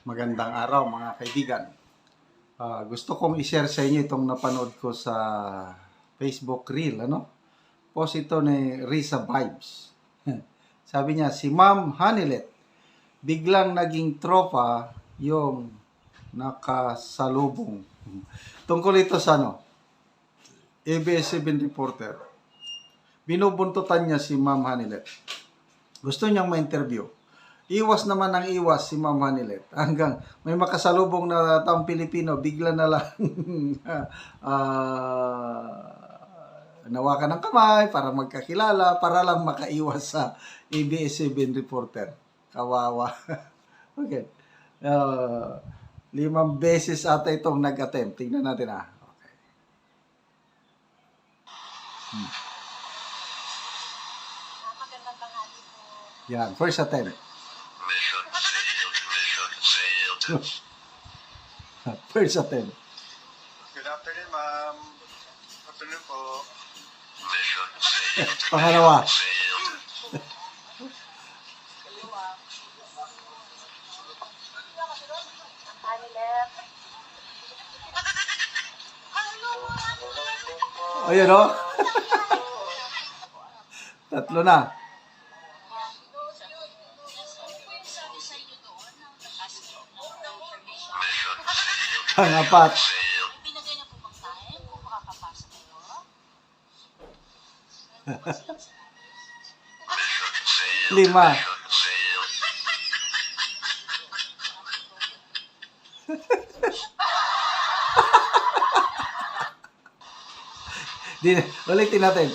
Magandang araw mga kaibigan. Gusto kong i-share sa inyo itong napanood ko sa Facebook Reel. Post ito ni Risa Vibes. Sabi niya, si Ma'am Hanilet, biglang naging tropa yung nakasalubong. Tungkol ito sa ABS-CBN reporter. Binubuntutan niya si Ma'am Hanilet. Gusto niyang ma-interview. Iwas naman ng iwas si Ma'am Hanilet. Hanggang may makasalubong na taong Pilipino, bigla na lang nawakan ng kamay para magkakilala, para lang makaiwas sa ABS-CBN reporter. Kawawa. Okay. 5 beses ata itong nag-attempt. Tingnan natin . Okay. Magandang tanghali po. Yan, first attempt. First attempt. Good afternoon, ma'am. Afternoon po. Pangalawa. Hanilet. Ayun Tatlo na. Pangapat. Pinagay na po bang time kung makakapasok kayo? 5. Ulitin natin.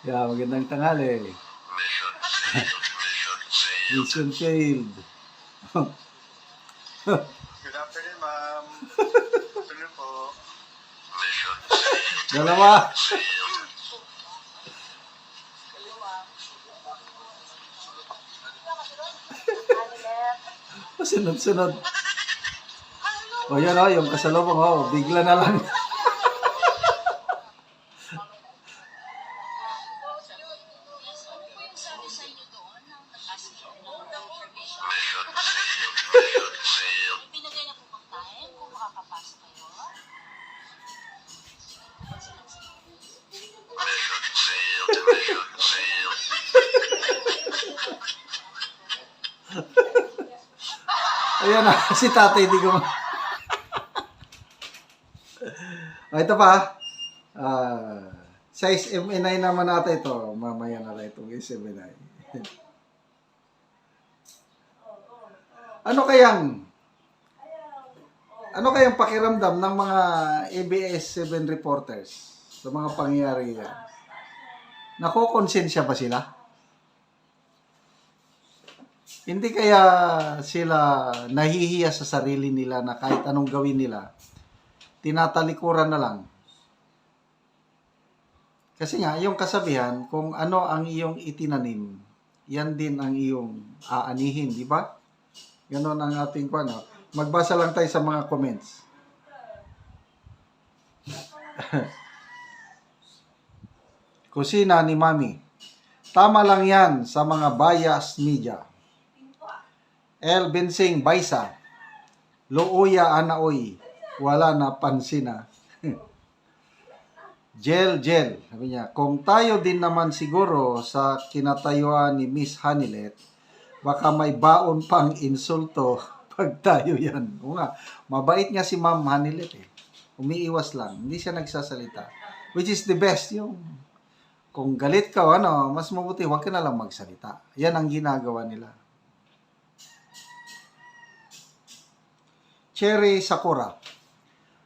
Magandang tanghali. Mission failed. Good afternoon, ma'am. Afternoon po. Dalawa. Hanilet. Sunod-sunod. Yan yung kasalubong. Bigla na lang. Sabi sa inyo doon nang nag-ask ng information. Pinagay na po bang time kung makakapasok kayo? Ayan si tatay, di ko ito pa. Size MA9 naman natin ito. Mamaya na lang itong MA9. Ano kayang pakiramdam ng mga ABS-CBN reporters sa mga pangyayari yan? Nakokonsensya ba sila? Hindi kaya sila nahihiya sa sarili nila na kahit anong gawin nila, tinatalikuran na lang? Kasi nga, yung kasabihan, kung ano ang iyong itinanim, yan din ang iyong aanihin, di ba? Ganon ang ating Magbasa lang tayo sa mga comments. Kusina ni Mami. Tama lang yan sa mga bias media. El Bensing Baisa. Looya anaoy. Wala na pansina. Gel. Sabi niya, kung tayo din naman siguro sa kinatayuan ni Miss Hanilet, baka may baon pang insulto pag tayo yan. O nga, mabait nga si Ma'am Hanilet . Umiiwas lang. Hindi siya nagsasalita. Which is the best. Yung kung galit ka mas mabuti, huwag ka na lang magsalita. Yan ang ginagawa nila. Cherry Sakura.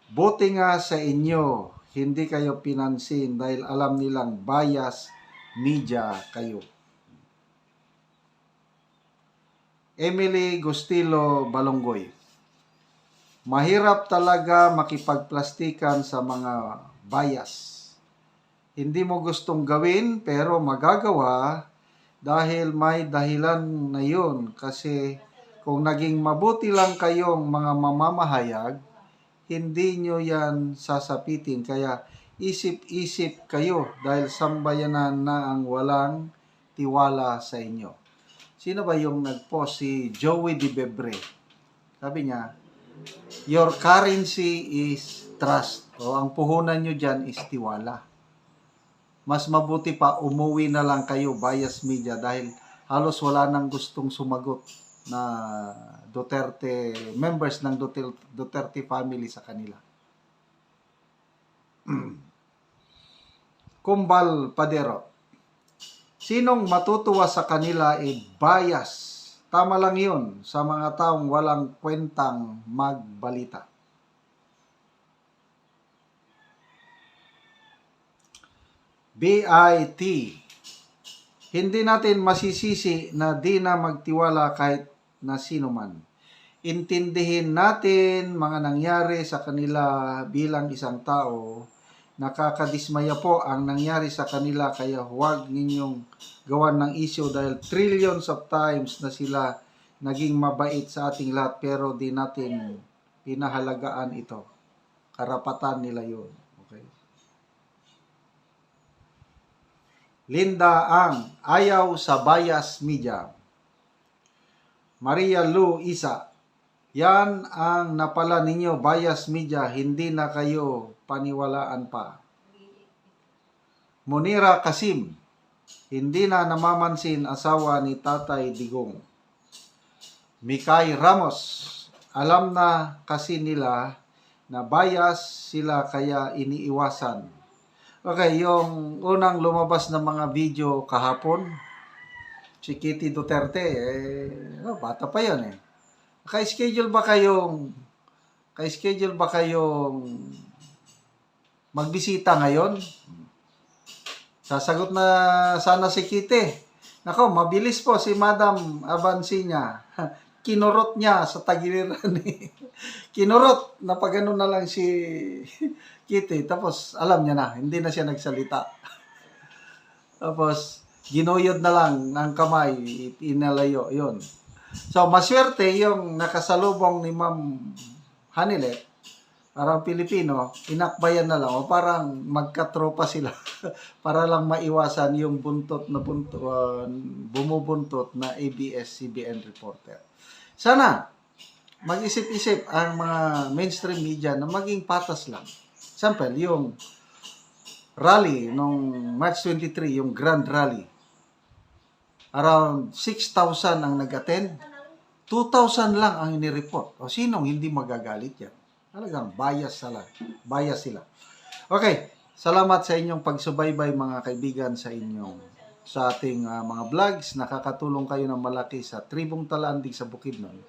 Buti nga sa inyo, hindi kayo pinansin dahil alam nilang bias media kayo. Emily Gustilo Balonggoy. Mahirap talaga makipagplastikan sa mga bias. Hindi mo gustong gawin pero magagawa dahil may dahilan na yun. Kasi kung naging mabuti lang kayong mga mamamahayag, hindi nyo yan sasapitin. Kaya isip-isip kayo dahil sambayanan na ang walang tiwala sa inyo. Sino ba yung nag-post? Si Joey Di Bebre. Sabi niya, your currency is trust. O ang puhunan nyo dyan is tiwala. Mas mabuti pa, umuwi na lang kayo, bias media, dahil halos wala nang gustong sumagot na Duterte, members ng Duterte family sa kanila. Kumbal Padero. Sinong matutuwa sa kanila ay bias. Tama lang yun sa mga taong walang kwentang magbalita. BIT. Hindi natin masisisi na di na magtiwala kahit na sino man. Intindihin natin mga nangyari sa kanila bilang isang tao. Nakakadismaya po ang nangyari sa kanila, kaya huwag ninyong gawan ng issue dahil trillions of times na sila naging mabait sa ating lahat pero di natin pinahalagaan ito. Karapatan nila yun. Okay? Linda Ang, ayaw sa bias media. Maria Lu Isa, yan ang napala ninyo, bias media, hindi na kayo paniwalaan pa. Munira Kasim, hindi na namamansin asawa ni Tatay Digong. Mikay Ramos, alam na kasi nila na bias sila kaya iniiwasan. Okay, yung unang lumabas na mga video kahapon, si Kitty Duterte, bata pa yun eh. Ka-schedule ba kayong magbisita ngayon? Sasagot na sana si Kitty. Nako, mabilis po si Madam Abansinya. Kinurot niya sa tagiliran eh. Kinurot, napagano na lang si Kitty. Tapos, alam niya na, hindi na siya nagsalita. Tapos, ginuyod na lang ng kamay, inalayo, yun. So, maswerte yung nakasalubong ni Ma'am Hanilet, parang Pilipino, inakbayan na lang, o parang magkatropa sila, para lang maiwasan yung bumubuntot na ABS-CBN reporter. Sana, mag-isip-isip ang mga mainstream media na maging patas lang. Example, yung rally nung March 23, yung Grand Rally. Around 6,000 ang nag-attend. 2,000 lang ang inireport. O sinong hindi magagalit yan? Talagang bias sila. Okay, salamat sa inyong pagsubaybay mga kaibigan sa ating mga vlogs. Nakakatulong kayo ng malaki sa Tribong Talandig sa Bukidnon.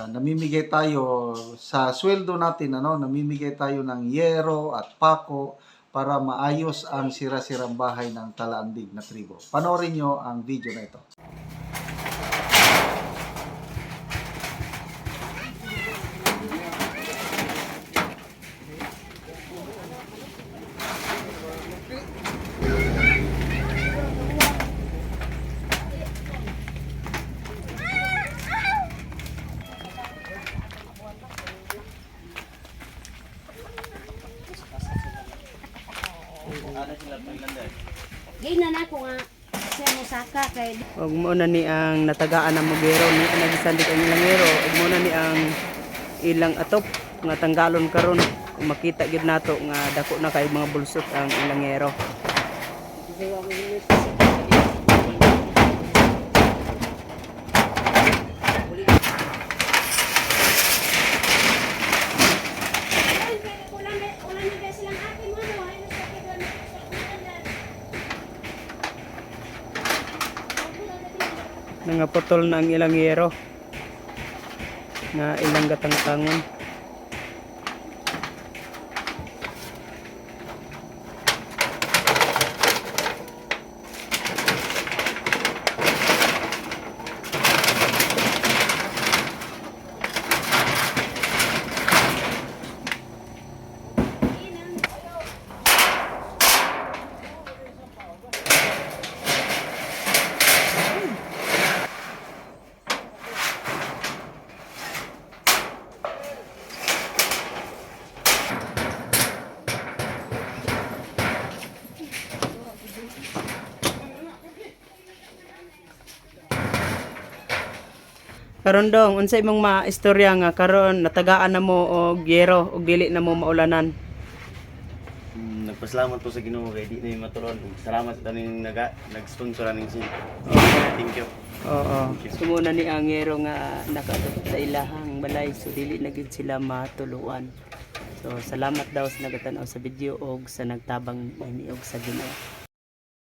Namimigay tayo sa sweldo natin, namimigay tayo ng yero at pako para maayos ang sira-sirang bahay ng Talandig na tribo. Panoorin nyo ang video na ito. Gina na ko nga siya mo saka kay Og mo na ni ang natagaan ng mugero ni nagisandik ang ilangero, og mo na ni ang ilang atop nga tanggalon karon. Kung makita gid nato nga dako na kay mga bulsot ang ilangero. Nangapotol na ang ilang yero na ilang gatangtangon. Karon dong, unsa imong maistorya nga karon natagaan na mo og yero og dili na mo maulanan? Nagpasalamat po sa Ginoo kay di na yung maturon. Salamat sa taning nag-sponsor ning sin. Thank you. Oo. Sumuna ni ang yero nga nakadot sa ilahang balay so dili na gid sila matuluan. So salamat daw sa nagatan-aw sa video og sa nagtabang maniog sa Ginoo.